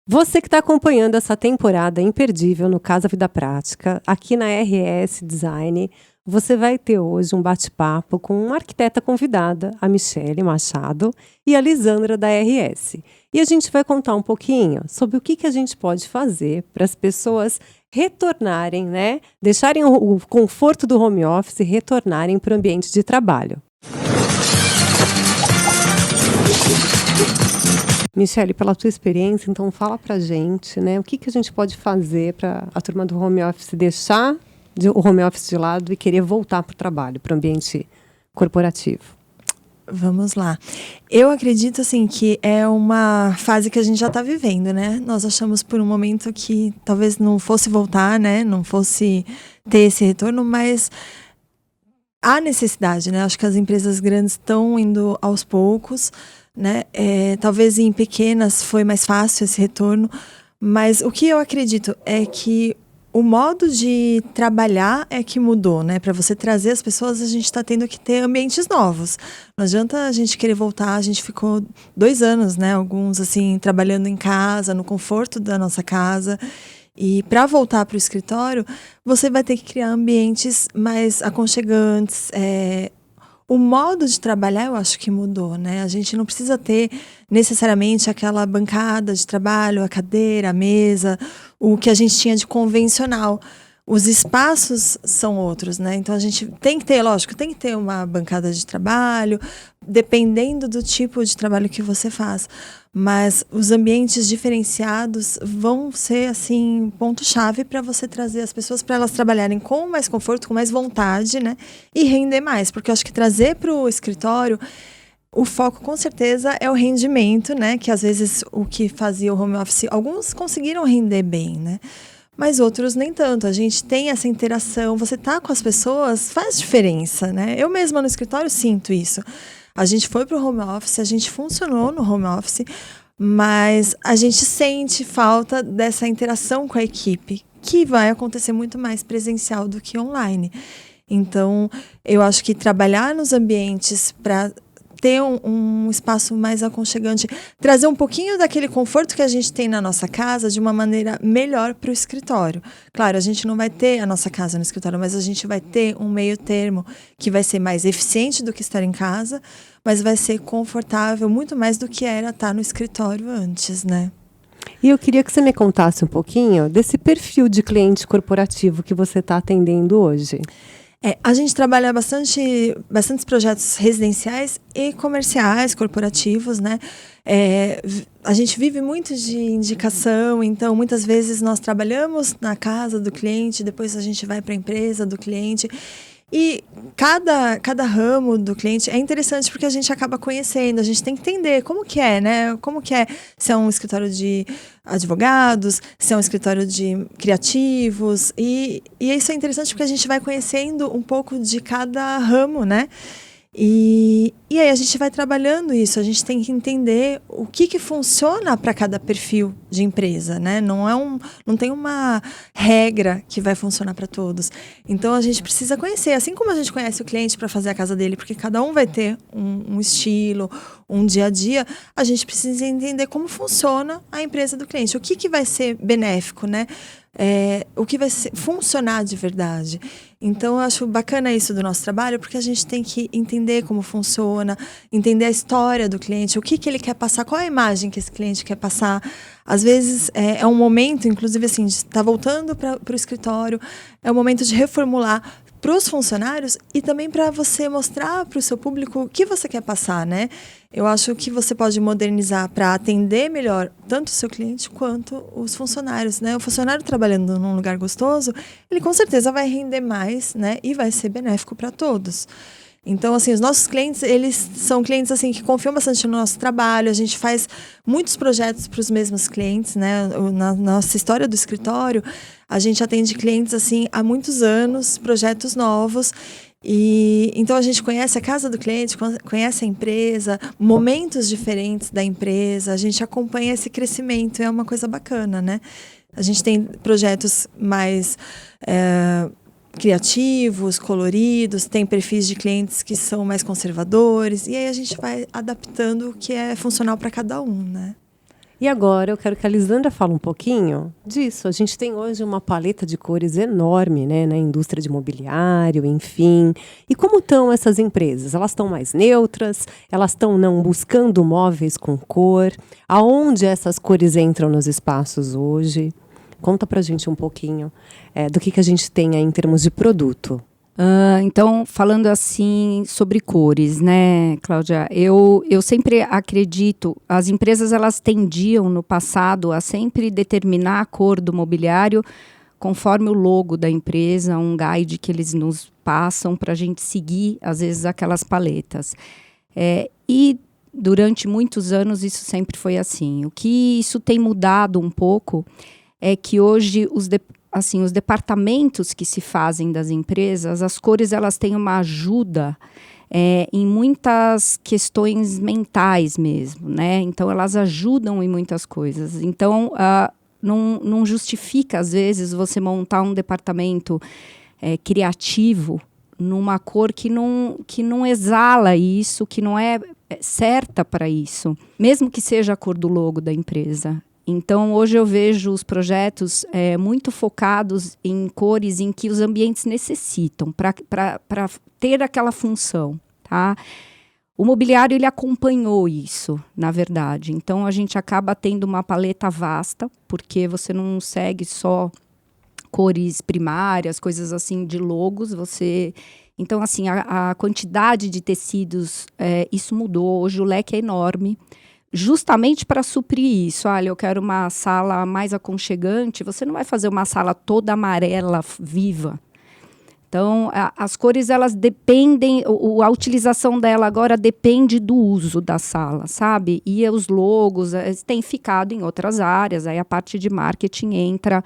Você que está acompanhando essa temporada imperdível no Casa Vida Prática, aqui na RS Design, você vai ter hoje um bate-papo com uma arquiteta convidada, a Michele Machado, e a Lisandra da RS. E a gente vai contar um pouquinho sobre o que a gente pode fazer para as pessoas retornarem, né? Deixarem o conforto do home office e retornarem para o ambiente de trabalho. Michele, pela tua experiência, então fala pra gente, né, o que a gente pode fazer para a turma do home office deixar o home office de lado e querer voltar para o trabalho, para o ambiente corporativo. Vamos lá. Eu acredito, assim, que é uma fase que a gente já está vivendo, né? Nós achamos por um momento que talvez não fosse voltar, né? Não fosse ter esse retorno, mas há necessidade, né? Acho que as empresas grandes estão indo aos poucos, né? Talvez em pequenas foi mais fácil esse retorno, mas o que eu acredito é que o modo de trabalhar é que mudou, né? Para você trazer as pessoas, a gente está tendo que ter ambientes novos. Não adianta a gente querer voltar, a gente ficou 2 anos, né? Alguns, assim, trabalhando em casa, no conforto da nossa casa. E para voltar para o escritório, você vai ter que criar ambientes mais aconchegantes. O modo de trabalhar, eu acho que mudou, né? A gente não precisa ter necessariamente aquela bancada de trabalho, a cadeira, a mesa, o que a gente tinha de convencional. Os espaços são outros, né? Então a gente tem que ter, lógico, tem que ter uma bancada de trabalho, dependendo do tipo de trabalho que você faz. Mas os ambientes diferenciados vão ser, assim, ponto-chave para você trazer as pessoas para elas trabalharem com mais conforto, com mais vontade, né? E render mais, porque eu acho que trazer para o escritório, o foco com certeza é o rendimento, né? Que às vezes o que fazia o home office, alguns conseguiram render bem, né? Mas outros nem tanto. A gente tem essa interação, você tá com as pessoas, faz diferença, né? Eu mesma no escritório sinto isso. A gente foi para o home office, a gente funcionou no home office, mas a gente sente falta dessa interação com a equipe, que vai acontecer muito mais presencial do que online. Então, eu acho que trabalhar nos ambientes para ter um espaço mais aconchegante, trazer um pouquinho daquele conforto que a gente tem na nossa casa de uma maneira melhor para o escritório. Claro, a gente não vai ter a nossa casa no escritório, mas a gente vai ter um meio termo que vai ser mais eficiente do que estar em casa, mas vai ser confortável muito mais do que era estar no escritório antes, né? E eu queria que você me contasse um pouquinho desse perfil de cliente corporativo que você está atendendo hoje. A gente trabalha bastantes projetos residenciais e comerciais, corporativos, né? A gente vive muito de indicação, então muitas vezes nós trabalhamos na casa do cliente, depois a gente vai para a empresa do cliente. E cada ramo do cliente é interessante porque a gente acaba conhecendo, a gente tem que entender como que é, né? Como que é se é um escritório de advogados, se é um escritório de criativos. E isso é interessante porque a gente vai conhecendo um pouco de cada ramo, né? E aí a gente vai trabalhando isso, a gente tem que entender o que funciona para cada perfil de empresa, né? Não tem uma regra que vai funcionar para todos. Então a gente precisa conhecer, assim como a gente conhece o cliente para fazer a casa dele, porque cada um vai ter um estilo, um dia a dia, a gente precisa entender como funciona a empresa do cliente, o que vai ser benéfico, né? O que vai funcionar de verdade. Então, eu acho bacana isso do nosso trabalho, porque a gente tem que entender como funciona, entender a história do cliente, o que ele quer passar, qual é a imagem que esse cliente quer passar. Às vezes, é um momento, inclusive, assim, de estar voltando para o escritório, é um momento de reformular para os funcionários e também para você mostrar para o seu público o que você quer passar, né? Eu acho que você pode modernizar para atender melhor tanto o seu cliente quanto os funcionários, né? O funcionário trabalhando num lugar gostoso, ele com certeza vai render mais, né? E vai ser benéfico para todos. Então, assim, os nossos clientes, eles são clientes, assim, que confiam bastante no nosso trabalho. A gente faz muitos projetos para os mesmos clientes, né? Na nossa história do escritório, a gente atende clientes, assim, há muitos anos, projetos novos. E então a gente conhece a casa do cliente, conhece a empresa, momentos diferentes da empresa, a gente acompanha esse crescimento, é uma coisa bacana, né? A gente tem projetos mais criativos, coloridos, tem perfis de clientes que são mais conservadores, e aí a gente vai adaptando o que é funcional para cada um, né? E agora eu quero que a Lisandra fale um pouquinho disso. A gente tem hoje uma paleta de cores enorme, né, na indústria de mobiliário, enfim. E como estão essas empresas? Elas estão mais neutras? Elas estão não buscando móveis com cor? Aonde essas cores entram nos espaços hoje? Conta pra gente um pouquinho do que a gente tem aí em termos de produto. Então, falando assim sobre cores, né, Cláudia, eu sempre acredito, as empresas elas tendiam no passado a sempre determinar a cor do mobiliário conforme o logo da empresa, um guide que eles nos passam para a gente seguir, às vezes, aquelas paletas. E durante muitos anos isso sempre foi assim. O que isso tem mudado um pouco é que hoje os departamentos que se fazem das empresas, as cores elas têm uma ajuda em muitas questões mentais mesmo, né? Então, elas ajudam em muitas coisas. Então, não justifica, às vezes, você montar um departamento criativo numa cor que não exala isso, que não é certa para isso, mesmo que seja a cor do logo da empresa. Então, hoje eu vejo os projetos muito focados em cores em que os ambientes necessitam para ter aquela função, tá? O mobiliário, ele acompanhou isso, na verdade. Então, a gente acaba tendo uma paleta vasta, porque você não segue só cores primárias, coisas assim de logos. Então, assim, a quantidade de tecidos, isso mudou. Hoje o leque é enorme. Justamente para suprir isso. Olha, eu quero uma sala mais aconchegante. Você não vai fazer uma sala toda amarela, viva. Então, as cores, elas dependem... A utilização dela agora depende do uso da sala, sabe? E os logos têm ficado em outras áreas. Aí a parte de marketing entra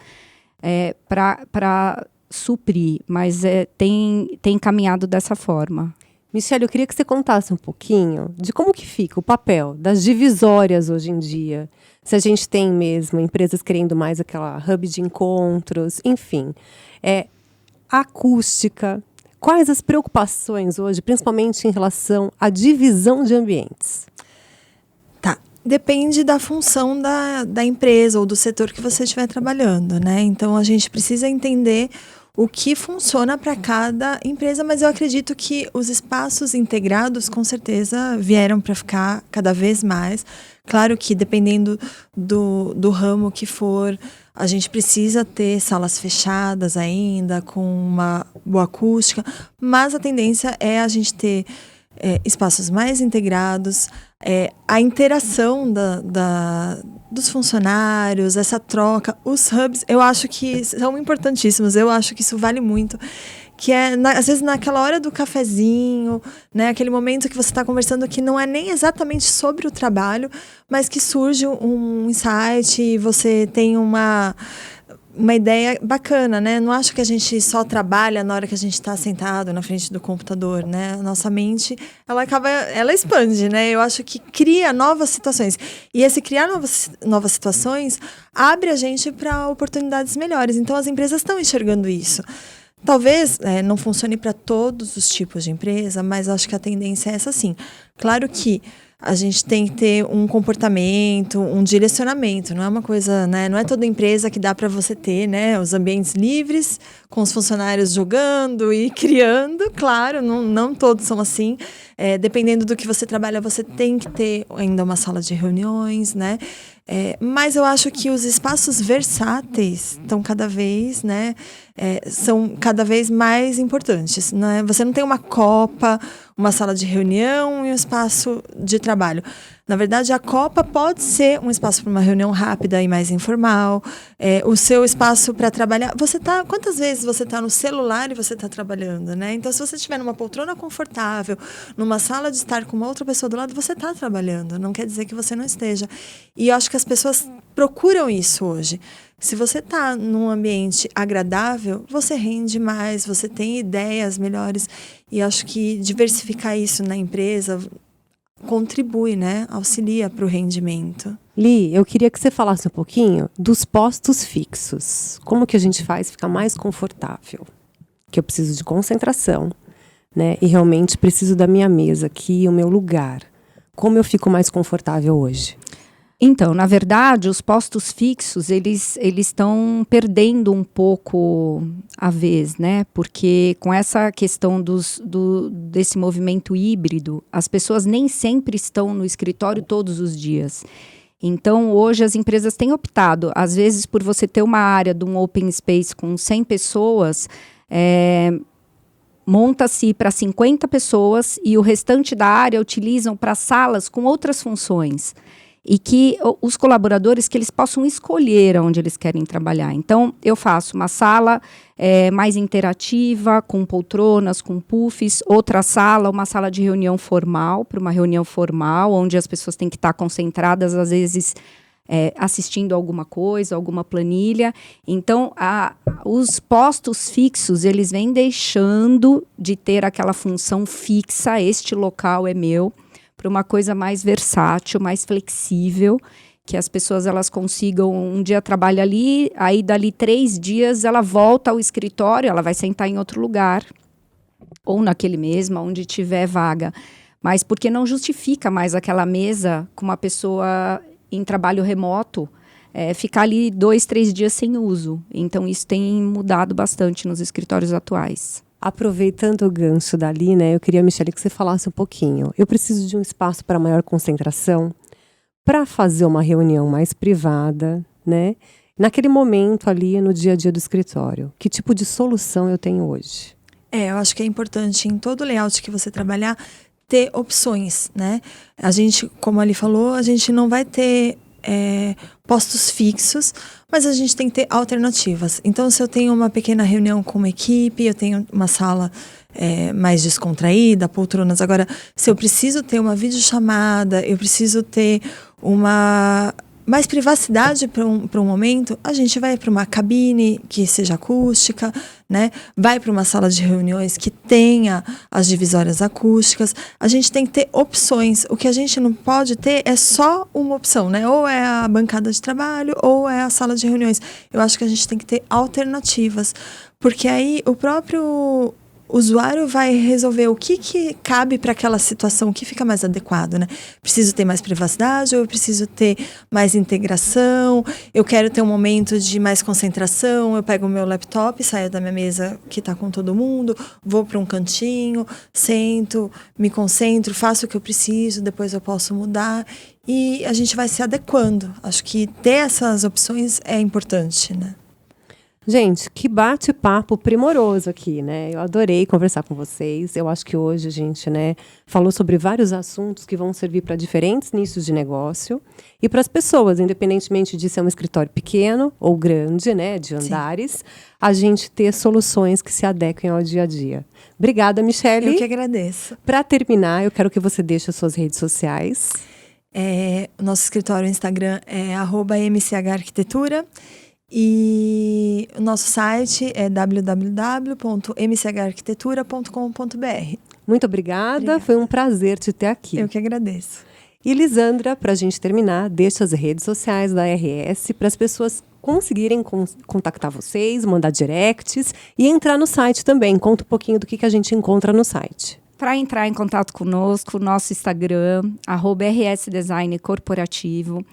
para suprir. Mas tem caminhado dessa forma. Michele, eu queria que você contasse um pouquinho de como que fica o papel das divisórias hoje em dia. Se a gente tem mesmo empresas querendo mais aquela hub de encontros, enfim. Acústica. Quais as preocupações hoje, principalmente em relação à divisão de ambientes? Tá. Depende da função da empresa ou do setor que você estiver trabalhando, né? Então, a gente precisa entender o que funciona para cada empresa, mas eu acredito que os espaços integrados, com certeza, vieram para ficar cada vez mais. Claro que, dependendo do ramo que for, a gente precisa ter salas fechadas ainda, com uma boa acústica, mas a tendência é a gente ter espaços mais integrados, a interação dos funcionários, essa troca, os hubs, eu acho que são importantíssimos, eu acho que isso vale muito, que às vezes naquela hora do cafezinho, né, aquele momento que você está conversando que não é nem exatamente sobre o trabalho, mas que surge um insight e você tem uma ideia bacana, né? Não acho que a gente só trabalha na hora que a gente está sentado na frente do computador, né? A nossa mente, ela expande, né? Eu acho que cria novas situações. E esse criar novas situações abre a gente para oportunidades melhores. Então, as empresas estão enxergando isso. Talvez não funcione para todos os tipos de empresa, mas acho que a tendência é essa sim. Claro que a gente tem que ter um comportamento, um direcionamento. Não é uma coisa, né? Não é toda empresa que dá para você ter, né? Os ambientes livres, com os funcionários jogando e criando. Claro, não todos são assim. Dependendo do que você trabalha, você tem que ter ainda uma sala de reuniões, né? Mas eu acho que os espaços versáteis estão cada vez, né? São cada vez mais importantes, né? Você não tem uma copa, uma sala de reunião e um espaço de trabalho. Na verdade, a copa pode ser um espaço para uma reunião rápida e mais informal. O seu espaço para trabalhar... Quantas vezes você está no celular e você está trabalhando, né? Então, se você estiver numa poltrona confortável, numa sala de estar com uma outra pessoa do lado, você está trabalhando. Não quer dizer que você não esteja. E eu acho que as pessoas procuram isso hoje. Se você está num ambiente agradável, você rende mais, você tem ideias melhores. E acho que diversificar isso na empresa contribui, né? Auxilia para o rendimento. Li, eu queria que você falasse um pouquinho dos postos fixos. Como que a gente faz ficar mais confortável? Que eu preciso de concentração, né? E realmente preciso da minha mesa aqui, o meu lugar. Como eu fico mais confortável hoje? Então, na verdade, os postos fixos, eles estão perdendo um pouco a vez, né? Porque com essa questão desse movimento híbrido, as pessoas nem sempre estão no escritório todos os dias. Então, hoje as empresas têm optado, às vezes, por você ter uma área de um open space com 100 pessoas, monta-se para 50 pessoas e o restante da área utilizam para salas com outras funções. E que os colaboradores, que eles possam escolher onde eles querem trabalhar. Então, eu faço uma sala mais interativa, com poltronas, com puffs, outra sala, uma sala de reunião formal, para uma reunião formal, onde as pessoas têm que estar concentradas, às vezes, assistindo alguma coisa, alguma planilha. Então, os postos fixos, eles vêm deixando de ter aquela função fixa, este local é meu, para uma coisa mais versátil, mais flexível, que as pessoas elas consigam, um dia trabalha ali, aí dali 3 dias ela volta ao escritório, ela vai sentar em outro lugar, ou naquele mesmo, onde tiver vaga. Mas porque não justifica mais aquela mesa com uma pessoa em trabalho remoto, ficar ali 2, 3 dias sem uso. Então, isso tem mudado bastante nos escritórios atuais. Aproveitando o gancho dali, né, eu queria, Michele, que você falasse um pouquinho. Eu preciso de um espaço para maior concentração, para fazer uma reunião mais privada, né? Naquele momento ali, no dia a dia do escritório. Que tipo de solução eu tenho hoje? Eu acho que é importante, em todo layout que você trabalhar, ter opções, né? A gente, como ali falou, a gente não vai ter postos fixos, mas a gente tem que ter alternativas. Então, se eu tenho uma pequena reunião com uma equipe, eu tenho uma sala mais descontraída, poltronas. Agora, se eu preciso ter uma videochamada, eu preciso ter mais privacidade para um momento, a gente vai para uma cabine que seja acústica, né? Vai para uma sala de reuniões que tenha as divisórias acústicas. A gente tem que ter opções. O que a gente não pode ter é só uma opção, né? Ou é a bancada de trabalho ou é a sala de reuniões. Eu acho que a gente tem que ter alternativas, porque aí o próprio usuário vai resolver o que cabe para aquela situação, o que fica mais adequado, né? Preciso ter mais privacidade ou eu preciso ter mais integração? Eu quero ter um momento de mais concentração, eu pego o meu laptop, saio da minha mesa que está com todo mundo, vou para um cantinho, sento, me concentro, faço o que eu preciso, depois eu posso mudar e a gente vai se adequando. Acho que ter essas opções é importante, né? Gente, que bate-papo primoroso aqui, né? Eu adorei conversar com vocês. Eu acho que hoje a gente, né, falou sobre vários assuntos que vão servir para diferentes nichos de negócio e para as pessoas, independentemente de ser um escritório pequeno ou grande, né, de andares, sim, a gente ter soluções que se adequem ao dia a dia. Obrigada, Michele. Eu que agradeço. Para terminar, eu quero que você deixe as suas redes sociais. O nosso escritório no Instagram é @mcharquitetura. E o nosso site é www.mcharquitetura.com.br. Muito obrigada, foi um prazer te ter aqui. Eu que agradeço. E Lisandra, para a gente terminar, deixa as redes sociais da RS para as pessoas conseguirem contactar vocês, mandar directs e entrar no site também. Conta um pouquinho do que a gente encontra no site. Para entrar em contato conosco, nosso Instagram, @RSDesign Corporativo.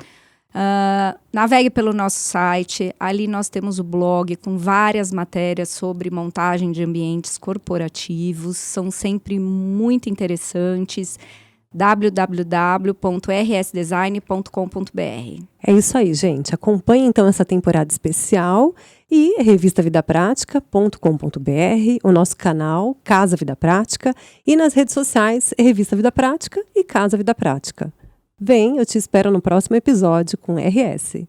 Navegue pelo nosso site, ali nós temos o blog com várias matérias sobre montagem de ambientes corporativos, são sempre muito interessantes, www.rsdesign.com.br. É isso aí, gente. Acompanhe então essa temporada especial e revistavidaprática.com.br, o nosso canal Casa Vida Prática e nas redes sociais Revista Vida Prática e Casa Vida Prática. Vem, eu te espero no próximo episódio com RS.